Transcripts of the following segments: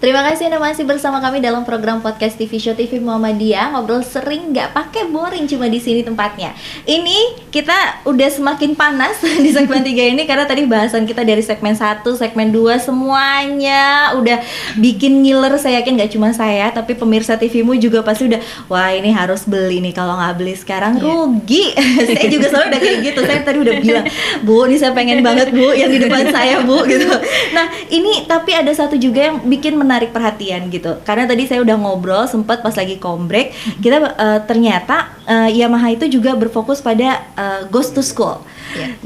Terima kasih Anda masih bersama kami dalam program podcast TV Show TV Muhammadiyah. Ngobrol sering nggak pakai boring, cuma di sini tempatnya. Ini kita udah semakin panas di segmen 3 ini karena tadi bahasan kita dari segmen 1, segmen 2 semuanya udah bikin ngiler. Saya yakin nggak cuma saya, tapi pemirsa TVmu juga pasti udah, wah ini harus beli nih, kalau nggak beli sekarang rugi. Saya juga selalu udah kayak gitu. Saya tadi udah bilang, Bu, ini saya pengen banget Bu yang di depan saya Bu gitu. Nah ini tapi ada satu juga yang bikin menarik perhatian gitu, karena tadi saya udah ngobrol sempat pas lagi kombrek kita ternyata Yamaha itu juga berfokus pada Ghost to School.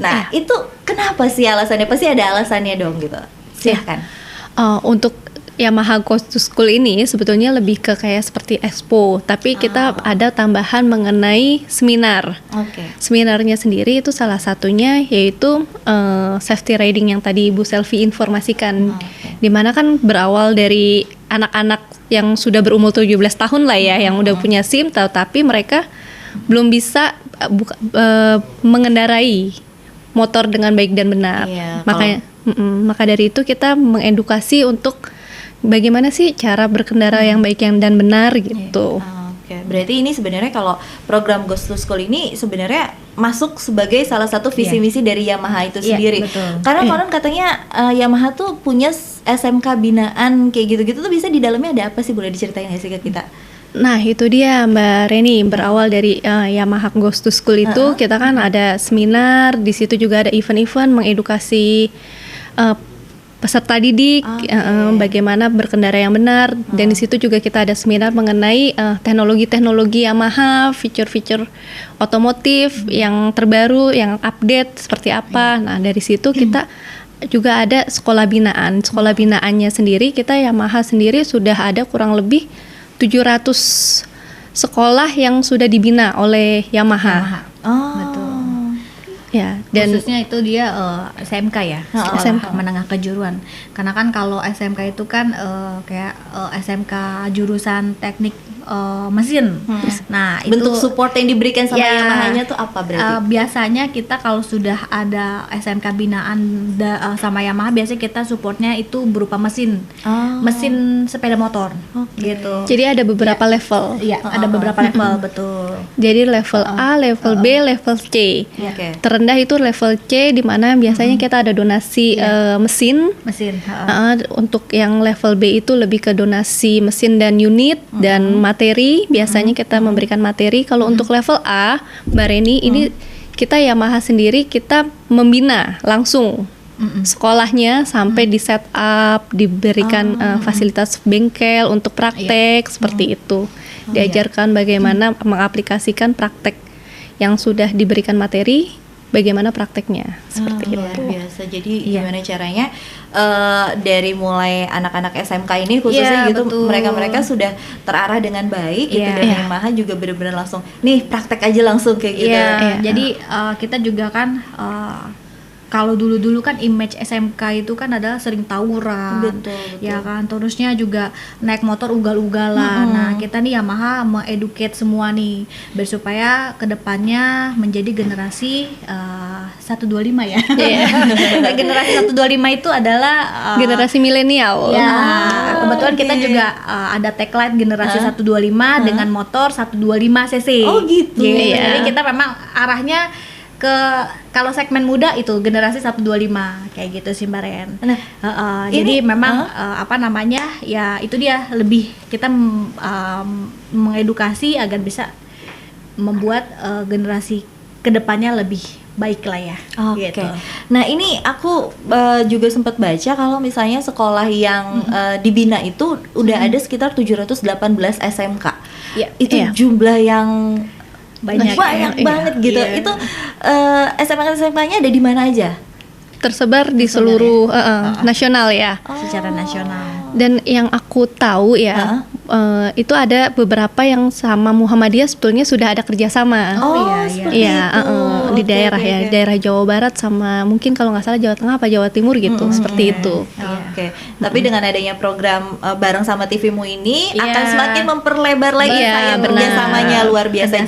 Nah itu kenapa sih alasannya? Pasti ada alasannya dong gitu. Silahkan. Untuk Yamaha Ghost to School ini sebetulnya lebih ke kayak seperti expo, tapi kita ada tambahan mengenai seminar. Seminarnya sendiri itu salah satunya yaitu safety riding yang tadi Ibu Selvi informasikan, dimana kan berawal dari anak-anak yang sudah berumur 17 tahun lah ya, yang udah punya SIM, tetapi mereka belum bisa mengendarai motor dengan baik dan benar. Maka dari itu kita mengedukasi untuk bagaimana sih cara berkendara yang baik dan benar gitu. Berarti ini sebenarnya kalau program Ghost to School ini sebenarnya masuk sebagai salah satu visi misi dari Yamaha itu sendiri. Karena konon katanya Yamaha tuh punya SMK binaan kayak gitu-gitu tuh, bisa di dalamnya ada apa sih, boleh diceritain nggak sih ke kita? Nah itu dia Mbak Reni, berawal dari Yamaha Ghost to School itu kita kan ada seminar, di situ juga ada event-event mengedukasi peserta didik bagaimana berkendara yang benar, dan di situ juga kita ada seminar mengenai teknologi-teknologi Yamaha, fitur-fitur otomotif yang terbaru, yang update seperti apa. Nah dari situ kita juga ada sekolah binaan. Sekolah binaannya sendiri kita Yamaha sendiri sudah ada kurang lebih 700 sekolah yang sudah dibina oleh Yamaha. Betul. Ya, dan khususnya itu dia SMK ya, SMK menengah kejuruan. Karena kan kalau SMK itu kan kayak SMK jurusan teknik mesin. Nah, bentuk itu support yang diberikan sama Yamaha-nya tuh apa berarti? Biasanya kita kalau sudah ada SMK binaan sama Yamaha, biasanya kita supportnya itu berupa mesin, mesin sepeda motor, gitu. Jadi ada beberapa level. Iya, ada beberapa level, betul. Jadi level A, level B, level C. Terendah itu level C, di mana biasanya kita ada donasi mesin. Untuk yang level B itu lebih ke donasi mesin dan unit dan materi. Biasanya kita memberikan materi. Kalau untuk level A, Mbak Reni, ini kita Yamaha sendiri kita membina langsung sekolahnya sampai di set up, diberikan fasilitas bengkel untuk praktek seperti itu. Diajarkan bagaimana mengaplikasikan praktek yang sudah diberikan materi, bagaimana prakteknya seperti itu. Luar biasa. Jadi gimana caranya dari mulai anak-anak SMK ini khususnya gitu, mereka sudah terarah dengan baik gitu, dan Yamaha juga benar-benar langsung nih praktek aja langsung kayak gitu. Jadi kita juga kan kalau dulu-dulu kan image SMK itu kan adalah sering tawuran, ya kan, terusnya juga naik motor ugal-ugalan. Nah kita nih Yamaha mengeduket semua nih, supaya kedepannya menjadi generasi 125 ya. Generasi 125 itu adalah generasi milenial. Ya, kebetulan kita juga ada tagline generasi 125 dengan motor 125 cc. Oh gitu. Jadi kita memang arahnya ke kalau segmen muda itu generasi 125 kayak gitu sih Mbak Ren. Jadi memang apa namanya ya itu dia, lebih kita mengedukasi agar bisa membuat generasi kedepannya lebih baik lah ya. Gitu. Nah ini aku juga sempat baca kalau misalnya sekolah yang dibina itu udah ada sekitar 718 SMK. Itu jumlah yang banyak banget gitu. Itu SMK-SMK-nya ada di mana aja? Tersebar di seluruh nasional ya. Secara nasional. Dan yang aku tahu ya, itu ada beberapa yang sama Muhammadiyah sebetulnya sudah ada kerjasama. Di daerah daerah Jawa Barat sama mungkin kalau nggak salah Jawa Tengah apa Jawa Timur gitu, seperti itu. Tapi dengan adanya program bareng sama TVmu ini akan semakin memperlebar lagi kerjasamanya, luar biasa.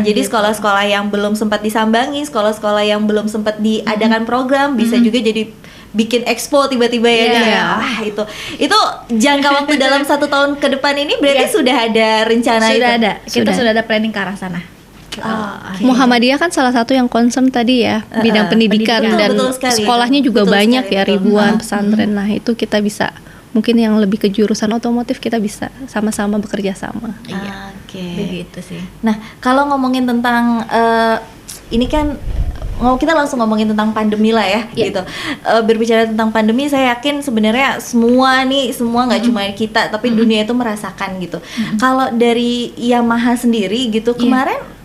Jadi sekolah-sekolah yang belum sempat disambangi, sekolah-sekolah yang belum sempat diadakan program bisa juga jadi bikin expo tiba-tiba ya gitu ya. Wah, itu jangka waktu dalam 1 tahun ke depan ini berarti sudah ada rencana sudah itu? Ada. Kita sudah ada planning ke arah sana. Muhammadiyah kan salah satu yang concern tadi ya, bidang pendidikan dan betul sekali, sekolahnya juga banyak sekali, ya, ribuan pesantren. Nah, itu kita bisa mungkin yang lebih ke jurusan otomotif kita bisa sama-sama bekerja sama. Begitu sih. Nah, kalau ngomongin tentang ini kan kita langsung ngomongin tentang pandemi lah ya, gitu. Berbicara tentang pandemi, saya yakin sebenarnya semua nggak cuma kita, tapi dunia itu merasakan gitu. Kalau dari Yamaha sendiri gitu, kemarin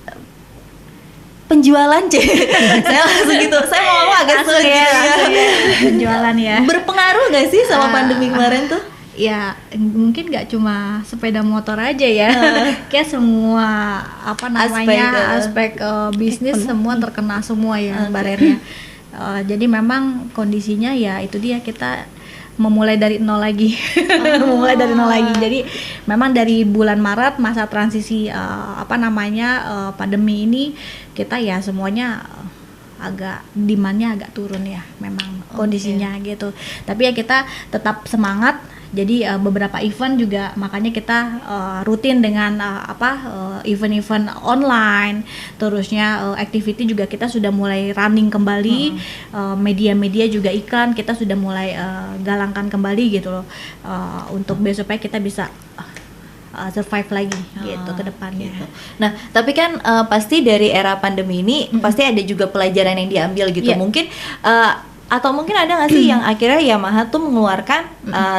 penjualan saya langsung gitu, saya mau ngomong agak sulit ya. Penjualan ya. Berpengaruh nggak sih sama pandemi kemarin tuh? Ya mungkin nggak cuma sepeda motor aja ya, kayak semua aspek bisnis semua terkena semua ya, Mbak Renia. Jadi memang kondisinya ya itu dia, kita memulai dari nol lagi. Memulai dari nol lagi. Jadi memang dari bulan Maret masa transisi pandemi ini kita ya semuanya agak demandnya agak turun ya, memang kondisinya gitu. Tapi ya kita tetap semangat. Jadi beberapa event juga makanya kita rutin dengan event-event online, terusnya activity juga kita sudah mulai running kembali, media-media juga iklan kita sudah mulai galangkan kembali gitu loh, untuk supaya kita bisa survive lagi gitu ke depannya. Gitu. Nah, tapi kan pasti dari era pandemi ini pasti ada juga pelajaran yang diambil gitu. Mungkin atau mungkin ada nggak sih yang akhirnya Yamaha tuh mengeluarkan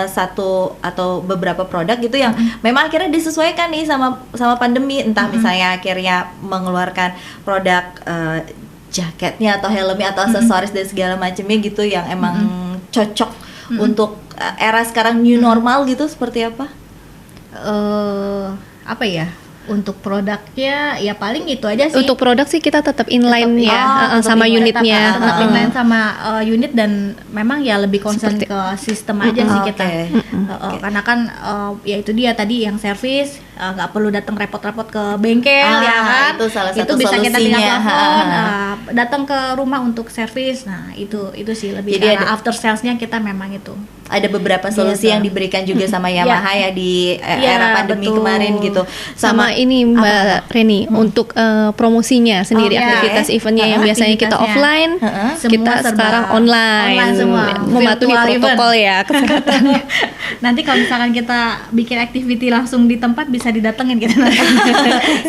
satu atau beberapa produk gitu yang memang akhirnya disesuaikan nih sama pandemi, entah misalnya akhirnya mengeluarkan produk jaketnya atau helmnya atau aksesoris dan segala macamnya gitu yang emang cocok untuk era sekarang new normal gitu, seperti apa? Apa ya? Untuk produknya ya paling itu aja sih. Untuk produk sih kita tetap inline sama unitnya. Tetap inline sama unit, dan memang ya lebih concern ke sistem aja sih kita. Karena kan ya itu dia tadi yang servis nggak perlu datang repot-repot ke bengkel ya kan. Itu salah satu bisa solusinya. kita tinggal telepon, datang ke rumah untuk servis. Nah, itu sih lebih jadi karena after sales-nya kita memang itu. Ada beberapa solusi yang diberikan juga sama Yamaha ya di era pandemi kemarin gitu. Sama ini Mbak Reni, untuk promosinya sendiri, aktivitas eventnya yang biasanya kita offline, kita sekarang online semua. mematuhi protokol ya kesehatan. Nanti kalau misalkan kita bikin activity langsung di tempat bisa didatengin kita.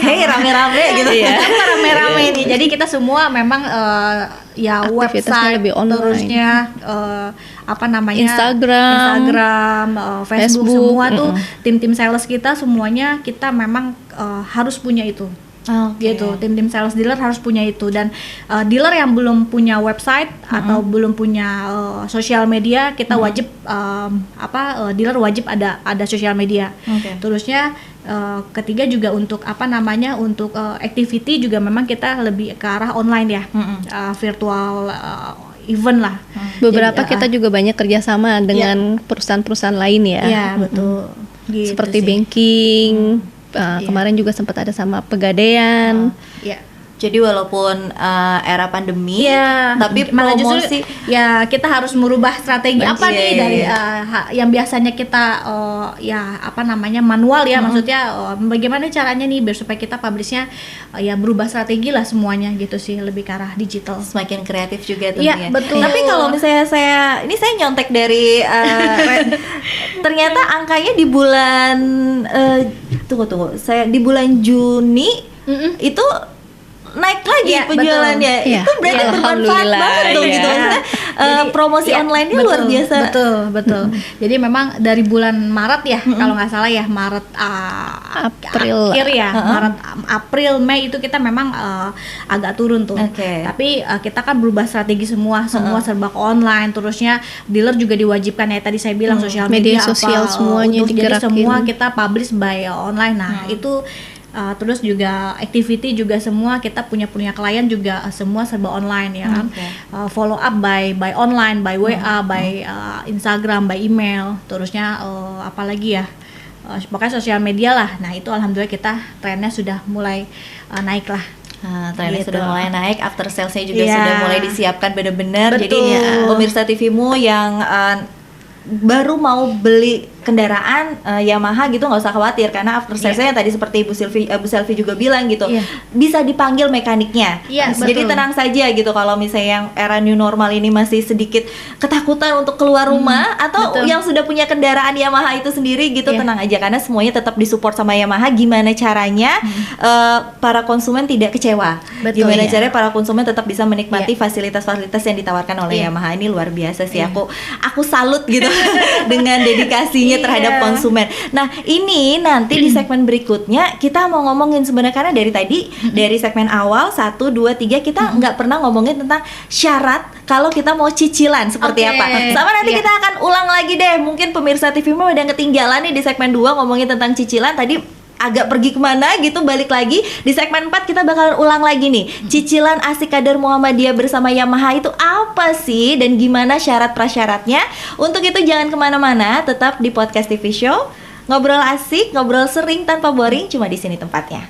Hei, rame-rame gitu ya. Rame-rame nih. Jadi kita semua memang ya website lebih online. Terusnya Instagram, Facebook semua tuh tim-tim sales kita semuanya kita memang harus punya itu. Gitu, tim-tim sales dealer harus punya itu, dan dealer yang belum punya website atau belum punya sosial media, kita wajib dealer wajib ada sosial media. Terusnya ketiga juga untuk untuk activity juga memang kita lebih ke arah online ya, virtual event lah. Beberapa kita juga banyak kerjasama dengan perusahaan-perusahaan lain ya. Iya, betul. Gitu seperti sih. banking. Kemarin juga sempat ada sama Pegadaian. Jadi walaupun era pandemi, tapi malah promosi justru ya kita harus merubah strategi dari yang biasanya kita manual ya, maksudnya bagaimana caranya nih biar supaya kita publishnya ya berubah strategi lah semuanya gitu sih, lebih ke arah digital, semakin kreatif juga tentunya. Iya, betul. Tapi kalau misalnya saya nyontek dari ternyata angkanya di bulan tunggu saya di bulan Juni itu naik lagi penjualannya. Itu berarti bermanfaat banget dong gitu. Promosi online-nya luar biasa. Betul. Jadi memang dari bulan Maret ya, kalau nggak salah ya, Maret April akhir ya, Maret April Mei itu kita memang agak turun tuh. Tapi kita kan berubah strategi semua serba online, terusnya dealer juga diwajibkan ya tadi saya bilang sosial media sosial semuanya digerakin. Jadi semua kita publish by online. Nah, itu terus juga activity juga semua kita punya klien juga semua serba online ya kan. Follow up by online, by WA, by Instagram, by email, terusnya apalagi ya, pokoknya sosial media lah. Nah, itu alhamdulillah kita trennya sudah mulai naik lah. Trennya gitu. sudah mulai naik, after salesnya juga sudah mulai disiapkan benar-benar. Jadi pemirsa TVmu yang baru mau beli kendaraan Yamaha gitu, nggak usah khawatir karena after sales-nya tadi seperti Bu Selvi juga bilang gitu, bisa dipanggil mekaniknya. Jadi tenang saja gitu kalau misalnya yang era new normal ini masih sedikit ketakutan untuk keluar rumah atau yang sudah punya kendaraan Yamaha itu sendiri gitu, tenang aja karena semuanya tetap disupport sama Yamaha. Gimana caranya para konsumen tidak kecewa? Gimana caranya para konsumen tetap bisa menikmati fasilitas-fasilitas yang ditawarkan oleh Yamaha. Ini luar biasa sih, aku salut gitu dengan dedikasinya terhadap konsumen. Nah, ini nanti di segmen berikutnya kita mau ngomongin sebenarnya, karena dari tadi dari segmen awal 1, 2, 3 kita nggak pernah ngomongin tentang syarat kalau kita mau cicilan seperti apa. Sama nanti kita akan ulang lagi deh. Mungkin pemirsa TVmu udah ketinggalan nih di segmen 2 ngomongin tentang cicilan, tadi agak pergi kemana gitu, balik lagi di segmen 4 kita bakalan ulang lagi nih, cicilan Asik Kader Muhammadiyah bersama Yamaha itu apa sih dan gimana syarat prasyaratnya. Untuk itu jangan kemana-mana, tetap di Podcast TV Show, ngobrol asik, ngobrol sering tanpa boring, cuma di sini tempatnya.